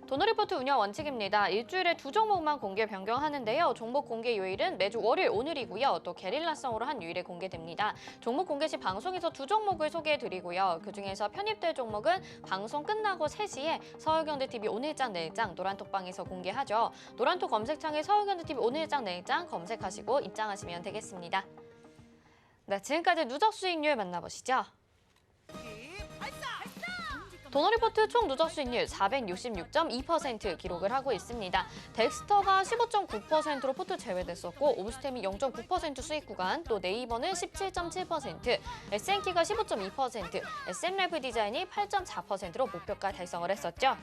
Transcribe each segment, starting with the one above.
도너리포트 운영 원칙입니다. 일주일에 2종목만 공개 변경하는데요. 종목 공개 요일은 매주 월요일 오늘이고요. 또 게릴라성으로 한 요일에 공개됩니다. 종목 공개 시 방송에서 2종목을 소개해드리고요. 그중에서 편입될 종목은 방송 끝나고 3시에 서울경제TV 오늘장 내일장 노란톡방에서 공개하죠. 노란톡 검색창에 서울경제TV 오늘장 내일장 검색하시고 입장하시면 되겠습니다. 네, 지금까지 누적 수익률 만나보시죠. 도너리포트 총 누적 수익률 466.2% 기록을 하고 있습니다. 덱스터가 15.9%로 포트 제외됐었고 오브스템이 0.9% 수익 구간, 또 네이버는 17.7%, SNK가 15.2%, SM라이프 디자인이 8.4%로 목표가 달성을 했었죠.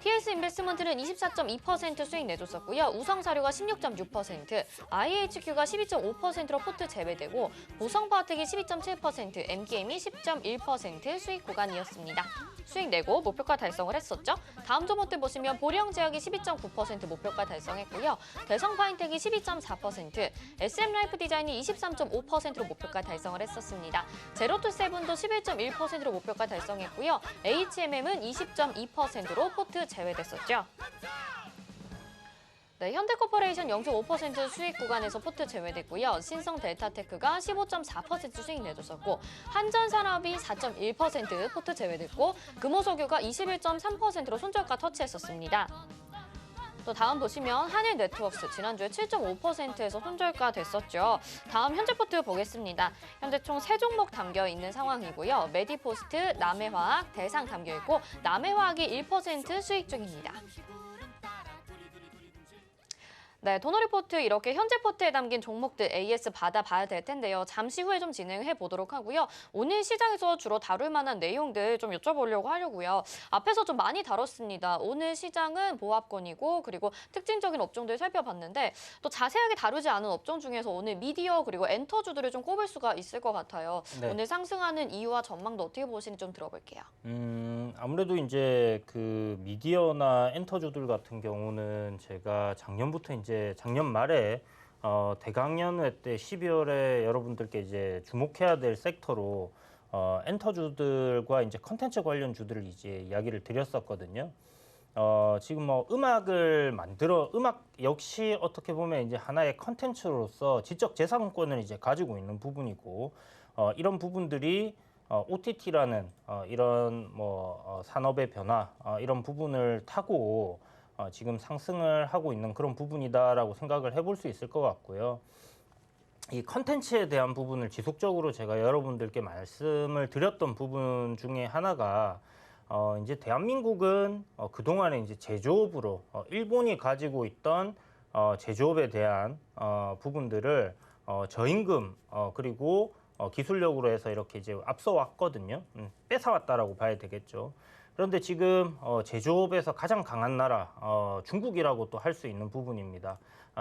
PS 인베스트먼트는 24.2% 수익 내줬었고요. 우성사료가 16.6%, IHQ가 12.5%로 포트 제외되고 보성바텍이 12.7%, M게임이 10.1% 수익 구간이었습니다. 수익 내고 목표가 달성을 했었죠. 다음 종목들 보시면 보령제약이 12.9% 목표가 달성했고요. 대성파인텍이 12.4%, SM라이프 디자인이 23.5%로 목표가 달성을 했었습니다. 제로투세븐도 11.1%로 목표가 달성했고요. HMM은 20.2%로 포트 제외됐었죠. 네, 현대코퍼레이션 0.5% 수익 구간에서 포트 제외됐고요. 신성델타테크가 15.4% 수익 내줬었고 한전산업이 4.1% 포트 제외됐고 금호석유가 21.3%로 손절가 터치했었습니다. 또 다음 보시면 한일네트워크스 지난주에 7.5%에서 손절가 됐었죠. 다음 현재 포트 보겠습니다. 현재 총 3종목 담겨 있는 상황이고요. 메디포스트, 남해화학, 대상 담겨 있고 남해화학이 1% 수익 중입니다. 네, 도너리포트 이렇게 현재 포트에 담긴 종목들 AS 받아봐야 될 텐데요. 잠시 후에 좀 진행해 보도록 하고요. 오늘 시장에서 주로 다룰 만한 내용들 좀 여쭤보려고 하려고요. 앞에서 좀 많이 다뤘습니다. 오늘 시장은 보합권이고 그리고 특징적인 업종들 살펴봤는데 또 자세하게 다루지 않은 업종 중에서 오늘 미디어 그리고 엔터주들을 좀 꼽을 수가 있을 것 같아요. 네. 오늘 상승하는 이유와 전망도 어떻게 보시는지 좀 들어볼게요. 아무래도 이제 그 미디어나 엔터주들 같은 경우는 제가 작년부터 이제 작년 말에 대강연회 때 12월에 여러분들께 이제 주목해야 될 섹터로 엔터주들과 이제 컨텐츠 관련 주들을 이제 이야기를 드렸었거든요. 지금 뭐 음악 역시 어떻게 보면 이제 하나의 컨텐츠로서 지적 재산권을 이제 가지고 있는 부분이고 이런 부분들이 OTT라는 이런 뭐 산업의 변화 이런 부분을 타고 지금 상승을 하고 있는 그런 부분이다라고 생각을 해볼 수 있을 것 같고요. 이 컨텐츠에 대한 부분을 지속적으로 제가 여러분들께 말씀을 드렸던 부분 중에 하나가 이제 대한민국은 그동안에 이제 제조업으로 일본이 가지고 있던 제조업에 대한 부분들을 저임금 그리고 기술력으로 해서 이렇게 이제 앞서 왔거든요. 뺏어왔다라고 봐야 되겠죠. 그런데 지금 제조업에서 가장 강한 나라 중국이라고 또 할 수 있는 부분입니다.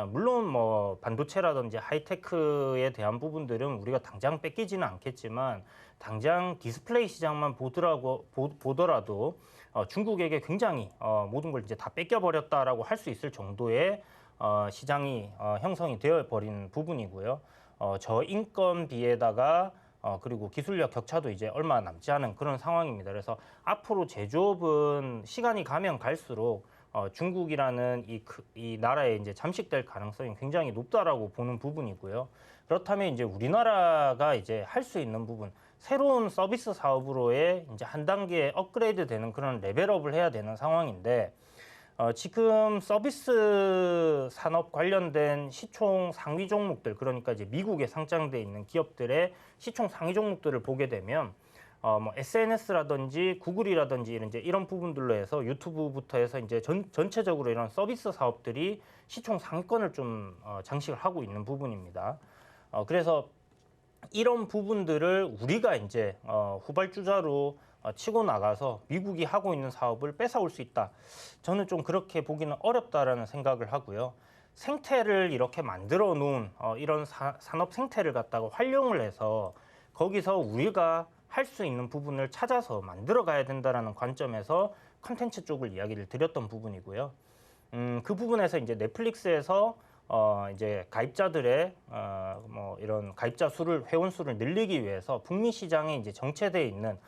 물론 뭐 반도체라든지 하이테크에 대한 부분들은 우리가 당장 뺏기지는 않겠지만 당장 디스플레이 시장만 보더라도 중국에게 굉장히 모든 걸 이제 다 뺏겨버렸다라고 할 수 있을 정도의 시장이 형성이 되어 버린 부분이고요. 저인건비에다가 그리고 기술력 격차도 이제 얼마 남지 않은 그런 상황입니다. 그래서 앞으로 제조업은 시간이 가면 갈수록 중국이라는 이 나라에 이제 잠식될 가능성이 굉장히 높다라고 보는 부분이고요. 그렇다면 이제 우리나라가 이제 할 수 있는 부분, 새로운 서비스 사업으로의 이제 한 단계 업그레이드 되는 그런 레벨업을 해야 되는 상황인데, 지금 서비스 산업 관련된 시총 상위 종목들, 그러니까 이제 미국에 상장돼 있는 기업들의 시총 상위 종목들을 보게 되면 뭐 SNS라든지 구글이라든지 이런 부분들로 해서 유튜브부터 해서 이제 전체적으로 이런 서비스 사업들이 시총 상위권을 좀 장식을 하고 있는 부분입니다. 그래서 이런 부분들을 우리가 이제 후발주자로 치고 나가서 미국이 하고 있는 사업을 뺏어올 수 있다. 저는 좀 그렇게 보기는 어렵다라는 생각을 하고요. 생태를 이렇게 만들어 놓은 이런 산업 생태를 갖다가 활용을 해서 거기서 우리가 할 수 있는 부분을 찾아서 만들어 가야 된다라는 관점에서 컨텐츠 쪽을 이야기를 드렸던 부분이고요. 그 부분에서 이제 넷플릭스에서 이제 가입자들의 뭐 이런 가입자 수를, 회원 수를 늘리기 위해서 북미 시장에 이제 정체되어 있는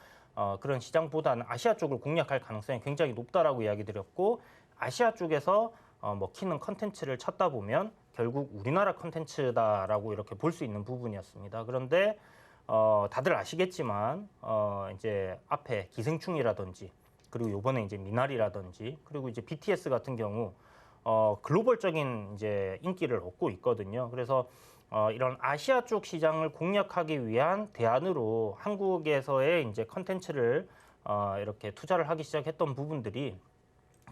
그런 시장보다는 아시아 쪽을 공략할 가능성이 굉장히 높다라고 이야기 드렸고 아시아 쪽에서 먹히는 컨텐츠를 찾다 보면 결국 우리나라 컨텐츠다라고 이렇게 볼 수 있는 부분이었습니다. 그런데 다들 아시겠지만 이제 앞에 기생충이라든지 그리고 요번에 이제 미나리라든지 그리고 이제 BTS 같은 경우 글로벌적인 이제 인기를 얻고 있거든요. 그래서 이런 아시아 쪽 시장을 공략하기 위한 대안으로 한국에서의 이제 컨텐츠를 이렇게 투자를 하기 시작했던 부분들이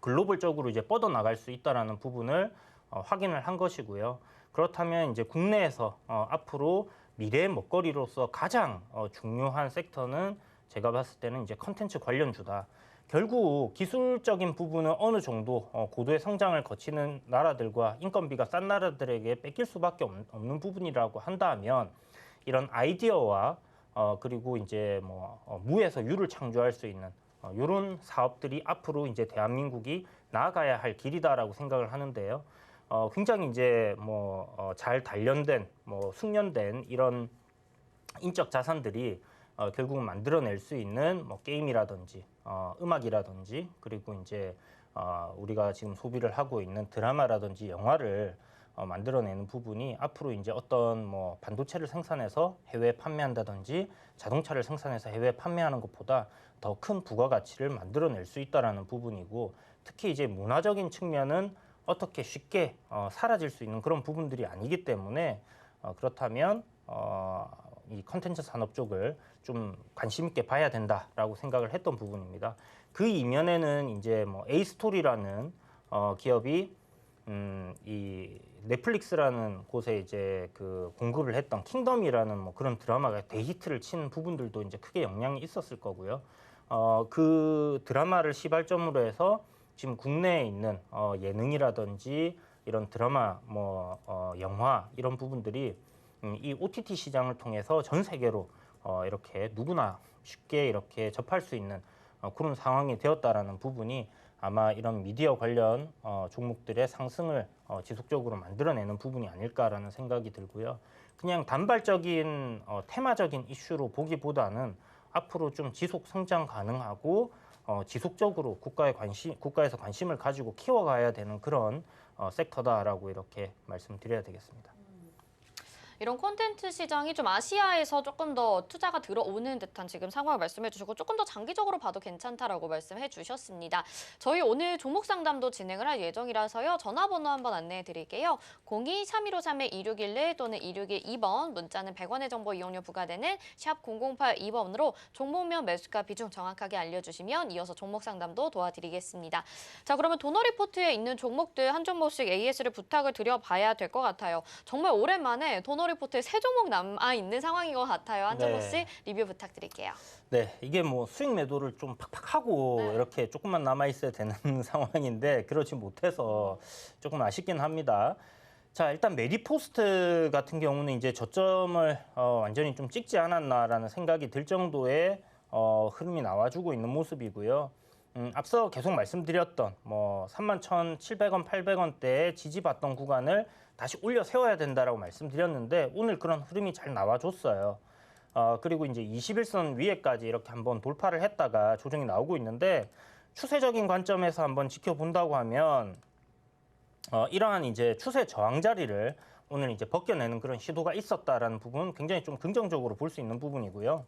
글로벌적으로 이제 뻗어나갈 수 있다라는 부분을 확인을 한 것이고요. 그렇다면 이제 국내에서 앞으로 미래의 먹거리로서 가장 중요한 섹터는 제가 봤을 때는 이제 컨텐츠 관련주다. 결국 기술적인 부분은 어느 정도 고도의 성장을 거치는 나라들과 인건비가 싼 나라들에게 뺏길 수밖에 없는 부분이라고 한다면 이런 아이디어와 그리고 이제 뭐 무에서 유를 창조할 수 있는 이런 사업들이 앞으로 이제 대한민국이 나아가야 할 길이다라고 생각을 하는데요. 굉장히 이제 뭐 잘 단련된 뭐 숙련된 이런 인적 자산들이 결국 만들어낼 수 있는 뭐 게임이라든지 음악이라든지 그리고 이제 우리가 지금 소비를 하고 있는 드라마라든지 영화를 만들어내는 부분이 앞으로 이제 어떤 뭐 반도체를 생산해서 해외에 판매한다든지 자동차를 생산해서 해외에 판매하는 것보다 더 큰 부가가치를 만들어낼 수 있다라는 부분이고 특히 이제 문화적인 측면은 어떻게 쉽게 사라질 수 있는 그런 부분들이 아니기 때문에 그렇다면 이 컨텐츠 산업 쪽을 좀 관심 있게 봐야 된다라고 생각을 했던 부분입니다. 그 이면에는 이제 뭐 에이스토리라는 기업이 이 넷플릭스라는 곳에 이제 그 공급을 했던 킹덤이라는 뭐 그런 드라마가 대히트를 친 부분들도 이제 크게 영향이 있었을 거고요. 그 드라마를 시발점으로 해서 지금 국내에 있는 예능이라든지 이런 드라마, 뭐 영화 이런 부분들이 이 OTT 시장을 통해서 전 세계로 이렇게 누구나 쉽게 이렇게 접할 수 있는 그런 상황이 되었다라는 부분이 아마 이런 미디어 관련 종목들의 상승을 지속적으로 만들어내는 부분이 아닐까라는 생각이 들고요. 그냥 단발적인 테마적인 이슈로 보기보다는 앞으로 좀 지속 성장 가능하고 지속적으로 국가에서 관심을 가지고 키워가야 되는 그런 섹터다라고 이렇게 말씀드려야 되겠습니다. 이런 콘텐츠 시장이 좀 아시아에서 조금 더 투자가 들어오는 듯한 지금 상황을 말씀해 주시고 조금 더 장기적으로 봐도 괜찮다라고 말씀해 주셨습니다. 저희 오늘 종목 상담도 진행을 할 예정이라서요. 전화번호 한번 안내해 드릴게요. 02-3153-2611 또는 2612번 문자는 100원의 정보 이용료 부과되는 샵 0082번으로 종목명 매수가 비중 정확하게 알려주시면 이어서 종목 상담도 도와드리겠습니다. 자, 그러면 도너 리포트에 있는 종목들 한 종목씩 AS를 부탁을 드려봐야 될 것 같아요. 정말 오랜만에 도너 리포트에 세 종목 남아있는 상황인 것 같아요. 한 종목씩 리뷰 부탁드릴게요. 네, 이게 뭐 수익 매도를 좀 팍팍 하고 이렇게 조금만 남아있어야 되는 상황인데 그러지 못해서 조금 아쉽긴 합니다. 자, 일단 메디포스트 같은 경우는 이제 저점을 완전히 좀 찍지 않았나라는 생각이 들 정도의 흐름이 나와주고 있는 모습이고요. 앞서 계속 말씀드렸던 뭐 31,700원, 800원대에 지지받던 구간을 다시 올려 세워야 된다라고 말씀드렸는데 오늘 그런 흐름이 잘 나와줬어요. 그리고 이제 21선 위에까지 이렇게 한번 돌파를 했다가 조정이 나오고 있는데 추세적인 관점에서 한번 지켜본다고 하면 이러한 이제 추세 저항 자리를 오늘 이제 벗겨내는 그런 시도가 있었다라는 부분 굉장히 좀 긍정적으로 볼 수 있는 부분이고요.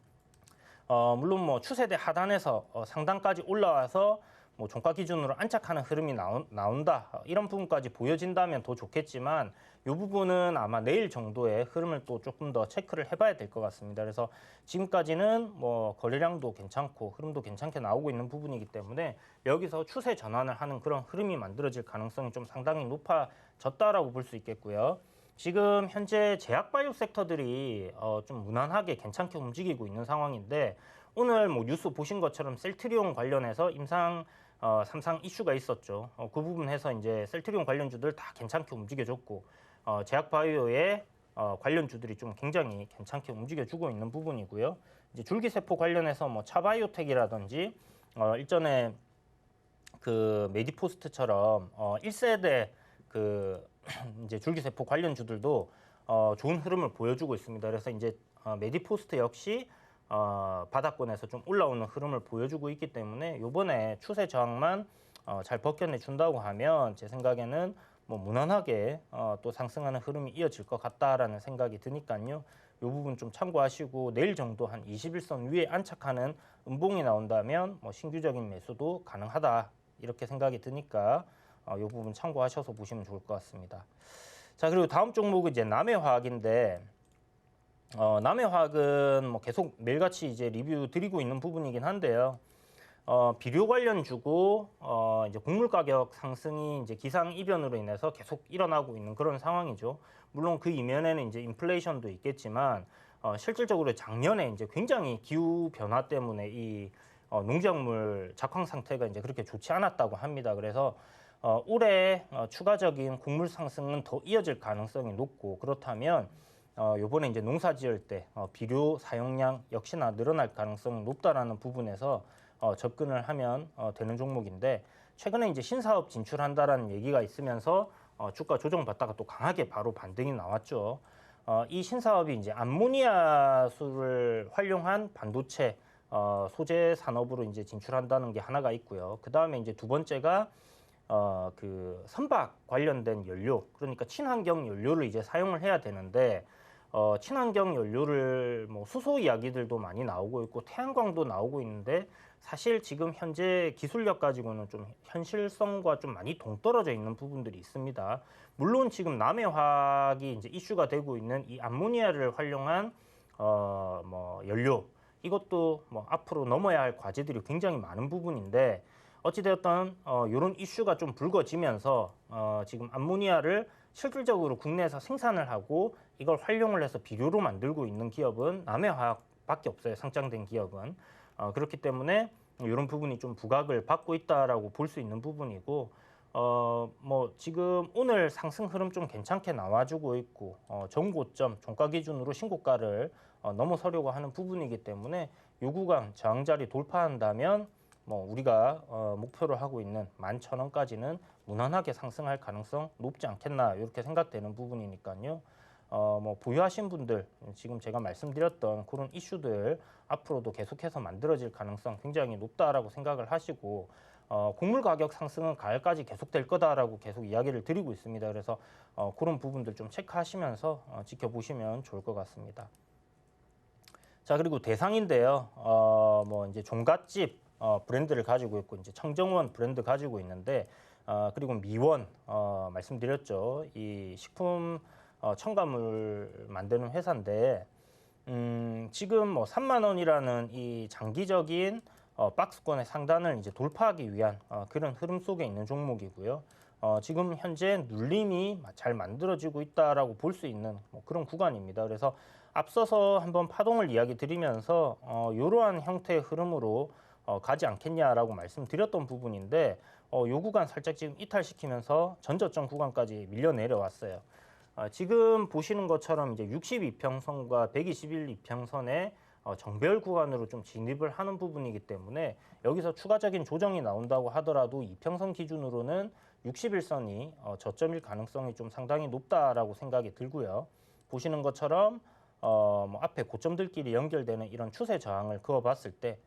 물론 뭐 추세대 하단에서 상단까지 올라와서 뭐 종가 기준으로 안착하는 흐름이 나온다 이런 부분까지 보여진다면 더 좋겠지만 이 부분은 아마 내일 정도의 흐름을 또 조금 더 체크를 해봐야 될 것 같습니다. 그래서 지금까지는 뭐 거래량도 괜찮고 흐름도 괜찮게 나오고 있는 부분이기 때문에 여기서 추세 전환을 하는 그런 흐름이 만들어질 가능성이 좀 상당히 높아졌다라고 볼 수 있겠고요. 지금 현재 제약바이오 sek터들이 좀 무난하게 괜찮게 움직이고 있는 상황인데 오늘 뭐 뉴스 보신 것처럼 셀트리온 관련해서 임상 3상 이슈가 있었죠. 그 부분 해서 이제 셀트리온 관련주들 다 괜찮게 움직여줬고 제약바이오의 관련주들이 좀 굉장히 괜찮게 움직여주고 있는 부분이고요. 이제 줄기세포 관련해서 뭐 차바이오텍이라든지 일전에 그 메디포스트처럼 1세대 그 이제 줄기세포 관련주들도 좋은 흐름을 보여주고 있습니다. 그래서 이제 메디포스트 역시 바닥권에서 좀 올라오는 흐름을 보여주고 있기 때문에 요번에 추세 저항만 잘 벗겨내 준다고 하면 제 생각에는 뭐 무난하게 또 상승하는 흐름이 이어질 것 같다라는 생각이 드니까요. 이 부분 좀 참고하시고 내일 정도 한 21선 위에 안착하는 음봉이 나온다면 뭐 신규적인 매수도 가능하다 이렇게 생각이 드니까 이 부분 참고하셔서 보시면 좋을 것 같습니다. 자, 그리고 다음 종목은 이제 남해화학인데 남해화학은 뭐 계속 매일같이 이제 리뷰 드리고 있는 부분이긴 한데요. 비료 관련주고 이제 곡물 가격 상승이 이제 기상 이변으로 인해서 계속 일어나고 있는 그런 상황이죠. 물론 그 이면에는 이제 인플레이션도 있겠지만 실질적으로 작년에 이제 굉장히 기후 변화 때문에 이 농작물 작황 상태가 이제 그렇게 좋지 않았다고 합니다. 그래서 올해 추가적인 곡물 상승은 더 이어질 가능성이 높고 그렇다면 요번에 이제 농사 지을 때 비료 사용량 역시나 늘어날 가능성이 높다라는 부분에서 접근을 하면 되는 종목인데 최근에 이제 신사업 진출한다라는 얘기가 있으면서 주가 조정받다가 또 강하게 바로 반등이 나왔죠. 이 신사업이 이제 암모니아수를 활용한 반도체 소재 산업으로 이제 진출한다는 게 하나가 있고요. 그 다음에 이제 두 번째가 그 선박 관련된 연료, 그러니까 친환경 연료를 이제 사용을 해야 되는데 친환경 연료를 뭐 수소 이야기들도 많이 나오고 있고 태양광도 나오고 있는데 사실 지금 현재 기술력 가지고는 좀 현실성과 좀 많이 동떨어져 있는 부분들이 있습니다. 물론 지금 남해화학이 이제 이슈가 되고 있는 이 암모니아를 활용한 뭐 연료 이것도 뭐 앞으로 넘어야 할 과제들이 굉장히 많은 부분인데 어찌되었던 이런 이슈가 좀 불거지면서 지금 암모니아를 실질적으로 국내에서 생산을 하고 이걸 활용을 해서 비료로 만들고 있는 기업은 남해화학밖에 없어요. 상장된 기업은. 그렇기 때문에 이런 부분이 좀 부각을 받고 있다라고 볼 수 있는 부분이고 뭐 지금 오늘 상승 흐름 좀 괜찮게 나와주고 있고 전고점 종가 기준으로 신고가를 넘어서려고 하는 부분이기 때문에 요 구간 저항자리 돌파한다면 뭐 우리가 목표로 하고 있는 11,000원까지는 무난하게 상승할 가능성 높지 않겠나 이렇게 생각되는 부분이니까요. 뭐 보유하신 분들 지금 제가 말씀드렸던 그런 이슈들 앞으로도 계속해서 만들어질 가능성 굉장히 높다라고 생각을 하시고 곡물 가격 상승은 가을까지 계속될 거다라고 계속 이야기를 드리고 있습니다. 그래서 그런 부분들 좀 체크하시면서 지켜보시면 좋을 것 같습니다. 자, 그리고 대상인데요. 뭐 이제 종갓집 브랜드를 가지고 있고 이제 청정원 브랜드 가지고 있는데 그리고 미원 말씀드렸죠. 이 식품 첨가물 만드는 회사인데 지금 뭐 3만 원이라는 이 장기적인 박스권의 상단을 이제 돌파하기 위한 그런 흐름 속에 있는 종목이고요. 지금 현재 눌림이 잘 만들어지고 있다라고 볼 수 있는 뭐 그런 구간입니다. 그래서 앞서서 한번 파동을 이야기 드리면서 이러한 형태의 흐름으로 가지 않겠냐라고 말씀드렸던 부분인데 요 구간 살짝 지금 이탈시키면서 전저점 구간까지 밀려 내려왔어요. 지금 보시는 것처럼 이제 62평선과 121이평선의 정배열 구간으로 좀 진입을 하는 부분이기 때문에 여기서 추가적인 조정이 나온다고 하더라도 이평선 기준으로는 61선이 저점일 가능성이 좀 상당히 높다라고 생각이 들고요. 보시는 것처럼 뭐 앞에 고점들끼리 연결되는 이런 추세 저항을 그어봤을 때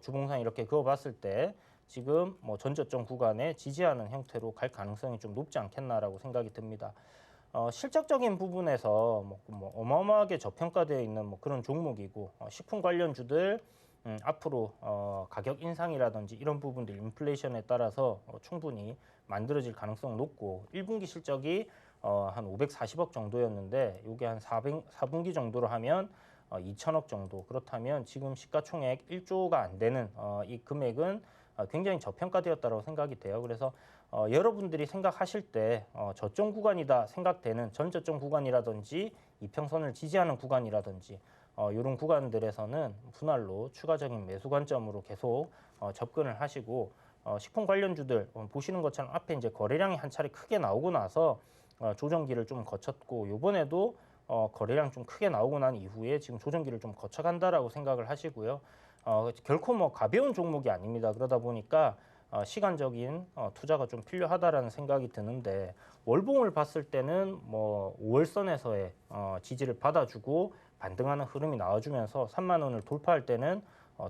주봉상 이렇게 그어봤을 때 지금 뭐 전저점 구간에 지지하는 형태로 갈 가능성이 좀 높지 않겠나라고 생각이 듭니다. 실적적인 부분에서 뭐 어마어마하게 저평가되어 있는 뭐 그런 종목이고 식품 관련주들 앞으로 가격 인상이라든지 이런 부분들 인플레이션에 따라서 충분히 만들어질 가능성 높고 1분기 실적이 한 540억 정도였는데 이게 한 4분기 정도로 하면 2천억 정도. 그렇다면 지금 시가총액 1조가 안 되는 이 금액은 굉장히 저평가되었다고 생각이 돼요. 그래서 여러분들이 생각하실 때 저점 구간이다 생각되는 전저점 구간이라든지 이평선을 지지하는 구간이라든지 이런 구간들에서는 분할로 추가적인 매수 관점으로 계속 접근을 하시고 식품 관련주들 보시는 것처럼 앞에 이제 거래량이 한 차례 크게 나오고 나서 조정기를 좀 거쳤고 이번에도 거래량 좀 크게 나오고 난 이후에 지금 조정기를 좀 거쳐간다라고 생각을 하시고요. 결코 뭐 가벼운 종목이 아닙니다. 그러다 보니까 시간적인 투자가 좀 필요하다라는 생각이 드는데 월봉을 봤을 때는 뭐 5월선에서의 지지를 받아주고 반등하는 흐름이 나와주면서 3만 원을 돌파할 때는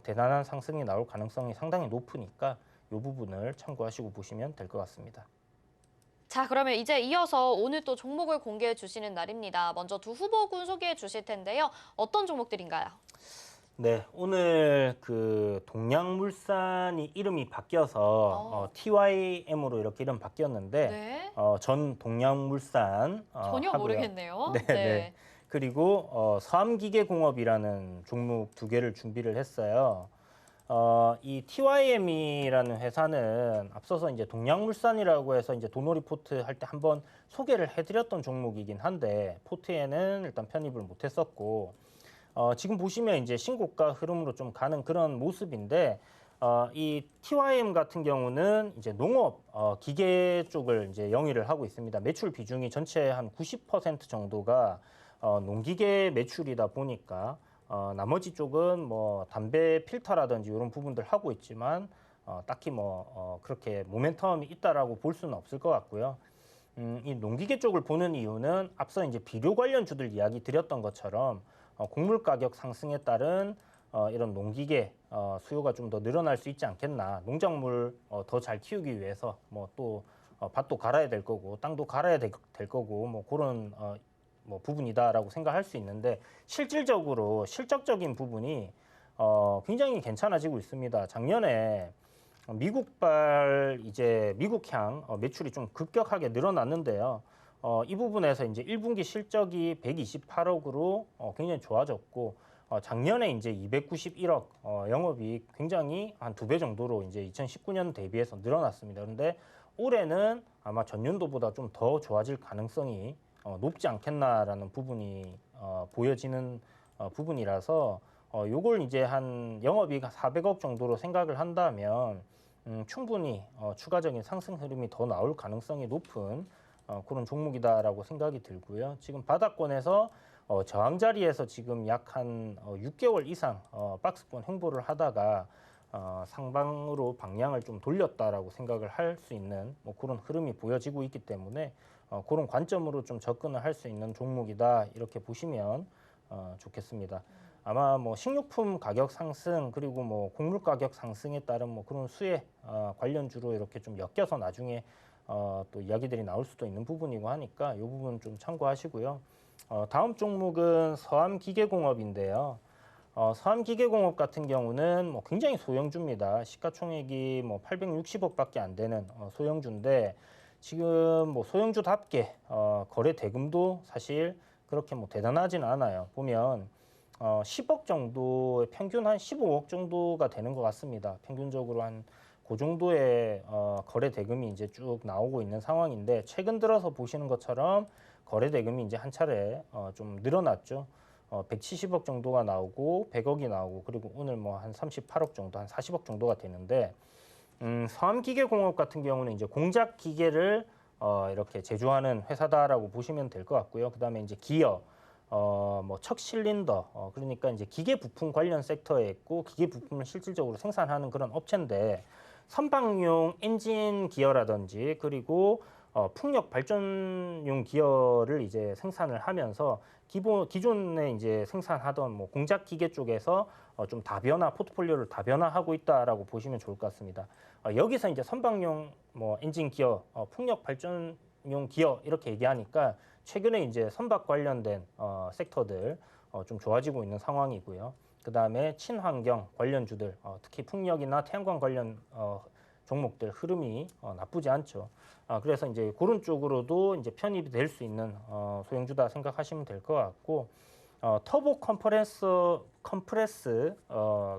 대단한 상승이 나올 가능성이 상당히 높으니까 이 부분을 참고하시고 보시면 될 것 같습니다. 자, 그러면 이제 이어서 오늘 또 종목을 공개해 주시는 날입니다. 먼저 두 후보군 소개해 주실 텐데요. 어떤 종목들인가요? 네, 오늘 그 동양물산이 이름이 바뀌어서 TYM으로 이렇게 이름 바뀌었는데 네. 전 동양물산 전혀 하고요. 모르겠네요. 네, 네. 그리고 서암기계공업이라는 종목 두 개를 준비를 했어요. 이 TYM이라는 회사는 앞서서 이제 동양물산이라고 해서 이제 도노리포트 할 때 한번 소개를 해드렸던 종목이긴 한데 포트에는 일단 편입을 못했었고 지금 보시면 이제 신고가 흐름으로 좀 가는 그런 모습인데 이 TYM 같은 경우는 이제 농업 기계 쪽을 이제 영위를 하고 있습니다. 매출 비중이 전체 한 90% 정도가 농기계 매출이다 보니까 나머지 쪽은 뭐 담배 필터라든지 이런 부분들 하고 있지만 딱히 뭐 그렇게 모멘텀이 있다라고 볼 수는 없을 것 같고요. 이 농기계 쪽을 보는 이유는 앞서 이제 비료 관련주들 이야기 드렸던 것처럼 곡물 가격 상승에 따른 이런 농기계 수요가 좀 더 늘어날 수 있지 않겠나. 농작물 더 잘 키우기 위해서 뭐 또 밭도 갈아야 될 거고 땅도 갈아야 될 거고 뭐 그런 뭐 부분이다라고 생각할 수 있는데 실질적으로 실적적인 부분이 굉장히 괜찮아지고 있습니다. 작년에 미국발 이제 미국향 매출이 좀 급격하게 늘어났는데요. 이 부분에서 이제 1분기 실적이 128억으로 굉장히 좋아졌고 작년에 이제 291억 영업이익 굉장히 한 2배 정도로 이제 2019년 대비해서 늘어났습니다. 그런데 올해는 아마 전년도보다 좀 더 좋아질 가능성이 높지 않겠나라는 부분이 보여지는 부분이라서 요걸 이제 한 영업이익 400억 정도로 생각을 한다면 충분히 추가적인 상승 흐름이 더 나올 가능성이 높은 그런 종목이다라고 생각이 들고요. 지금 바닥권에서 저항 자리에서 지금 약 한 6개월 이상 박스권 횡보를 하다가 상방으로 방향을 좀 돌렸다라고 생각을 할 수 있는 뭐 그런 흐름이 보여지고 있기 때문에 그런 관점으로 좀 접근을 할 수 있는 종목이다 이렇게 보시면 좋겠습니다. 아마 뭐 식료품 가격 상승 그리고 뭐 곡물 가격 상승에 따른 뭐 그런 수혜 관련주로 이렇게 좀 엮여서 나중에 또 이야기들이 나올 수도 있는 부분이고 하니까 이 부분 좀 참고하시고요. 다음 종목은 서암기계공업인데요. 서암기계공업 같은 경우는 뭐 굉장히 소형주입니다. 시가총액이 뭐 860억밖에 안 되는 소형주인데 지금 뭐 소형주답게 거래 대금도 사실 그렇게 뭐 대단하지는 않아요. 보면 10억 정도 평균 한 15억 정도가 되는 것 같습니다. 평균적으로 한 그 정도의 거래 대금이 이제 쭉 나오고 있는 상황인데 최근 들어서 보시는 것처럼 거래 대금이 이제 한 차례 좀 늘어났죠. 170억 정도가 나오고 100억이 나오고 그리고 오늘 뭐 한 38억 정도, 한 40억 정도가 되는데 서암기계공업 같은 경우는 이제 공작 기계를 이렇게 제조하는 회사다라고 보시면 될 것 같고요. 그다음에 이제 기어, 뭐 척 실린더, 그러니까 이제 기계 부품 관련 섹터에 있고 기계 부품을 실질적으로 생산하는 그런 업체인데 선박용 엔진 기어라든지 그리고 풍력 발전용 기어를 이제 생산을 하면서 기존에 이제 생산하던 뭐 공작 기계 쪽에서 좀 다변화 포트폴리오를 다변화하고 있다라고 보시면 좋을 것 같습니다. 여기서 이제 선박용 뭐 엔진 기어, 풍력 발전용 기어 이렇게 얘기하니까 최근에 이제 선박 관련된 섹터들 좀 좋아지고 있는 상황이고요. 그 다음에 친환경 관련주들, 특히 풍력이나 태양광 관련 종목들 흐름이 나쁘지 않죠. 그래서 이제 그런 쪽으로도 이제 편입이 될 수 있는 소형주다 생각하시면 될 것 같고, 터보 컴프레스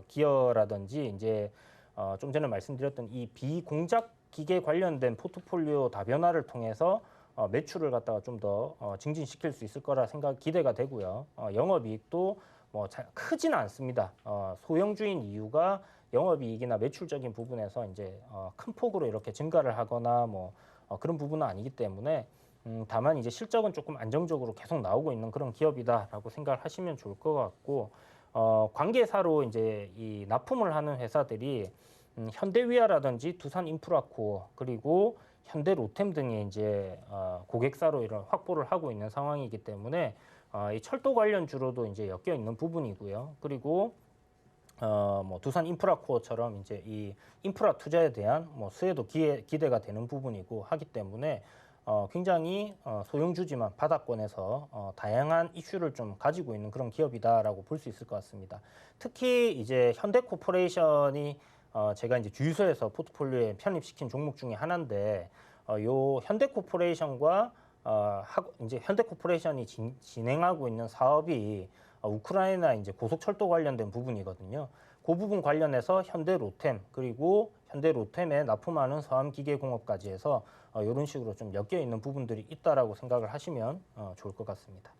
기어라든지 이제 좀 전에 말씀드렸던 이 비공작 기계 관련된 포트폴리오 다변화를 통해서 매출을 갖다가 좀 더 증진시킬 수 있을 거라 기대가 되고요. 영업이익도 뭐 크지는 않습니다. 소형주인 이유가 영업이익이나 매출적인 부분에서 이제 큰 폭으로 이렇게 증가를 하거나 뭐 그런 부분은 아니기 때문에 다만 이제 실적은 조금 안정적으로 계속 나오고 있는 그런 기업이다라고 생각을 하시면 좋을 것 같고 관계사로 이제 이 납품을 하는 회사들이 현대위아라든지 두산인프라코어 그리고 현대로템 등의 이제 고객사로 이런 확보를 하고 있는 상황이기 때문에 이 철도 관련주로도 이제 엮여 있는 부분이고요. 그리고 뭐 두산 인프라코어처럼 이제 이 인프라 투자에 대한 뭐 수혜도 기대가 되는 부분이고 하기 때문에 굉장히 소형주지만 바닥권에서 다양한 이슈를 좀 가지고 있는 그런 기업이다라고 볼 수 있을 것 같습니다. 특히 이제 현대코퍼레이션이 제가 이제 주유소에서 포트폴리오에 편입시킨 종목 중에 하나인데 요 현대코퍼레이션과 이제 현대코퍼레이션이 진행하고 있는 사업이 우크라이나 이제 고속철도 관련된 부분이거든요. 그 부분 관련해서 현대로템 그리고 현대로템에 납품하는 서암기계공업까지 해서 이런 식으로 좀 엮여 있는 부분들이 있다라고 생각을 하시면 좋을 것 같습니다.